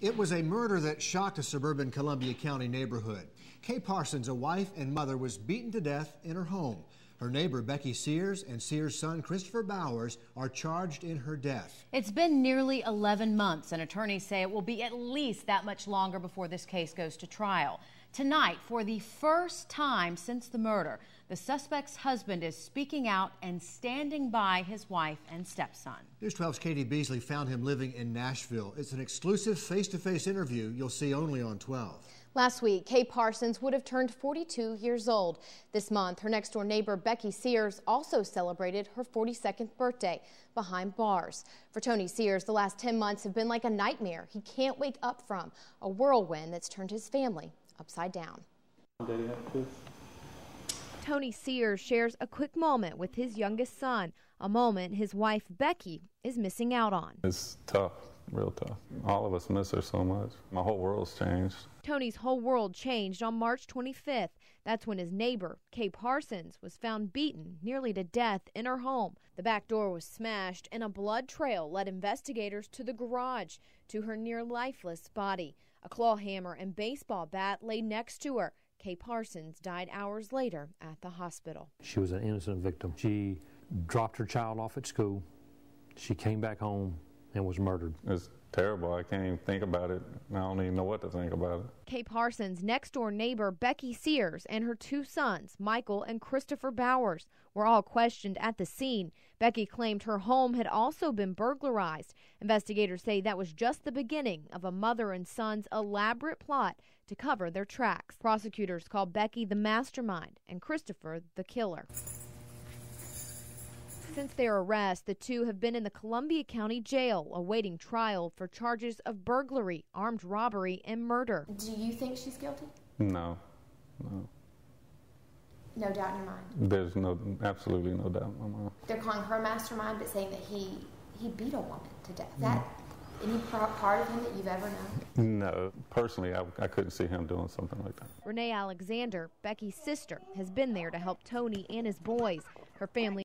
It was a murder that shocked a suburban Columbia County neighborhood. Kay Parsons, a wife and mother, was beaten to death in her home. Her neighbor, Becky Sears, and Sears' son, Christopher Bowers, are charged in her death. It's been nearly 11 months, and attorneys say it will be at least that much longer before this case goes to trial. Tonight, for the first time since the murder, the suspect's husband is speaking out and standing by his wife and stepson. News 12's Katie Beasley found him living in Nashville. It's an exclusive face-to-face interview you'll see only on 12. Last week, Kay Parsons would have turned 42 years old. This month, her next-door neighbor, Becky Sears, also celebrated her 42nd birthday behind bars. For Tony Sears, the last 10 months have been like a nightmare he can't wake up from, a whirlwind that's turned his family upside down. Tony Sears shares a quick moment with his youngest son, a moment his wife, Becky, is missing out on. It's tough, real tough. All of us miss her so much. My whole world's changed. Tony's whole world changed on March 25th. That's when his neighbor, Kay Parsons, was found beaten nearly to death in her home. The back door was smashed and a blood trail led investigators to the garage, to her near lifeless body. A claw hammer and baseball bat lay next to her. Kay Parsons died hours later at the hospital. She was an innocent victim. She dropped her child off at school. She came back home and was murdered. It's terrible. I can't even think about it. I don't even know what to think about it. Kay Parsons' next-door neighbor, Becky Sears, and her two sons, Michael and Christopher Bowers, were all questioned at the scene. Becky claimed her home had also been burglarized. Investigators say that was just the beginning of a mother and son's elaborate plot to cover their tracks. Prosecutors called Becky the mastermind and Christopher the killer. Since their arrest, the two have been in the Columbia County Jail awaiting trial for charges of burglary, armed robbery, and murder. Do you think she's guilty? No. No doubt in your mind? There's absolutely no doubt in my mind. They're calling her mastermind, but saying that he beat a woman to death. That any part of him that you've ever known? No. Personally, I couldn't see him doing something like that. Renee Alexander, Becky's sister, has been there to help Tony and his boys. Her family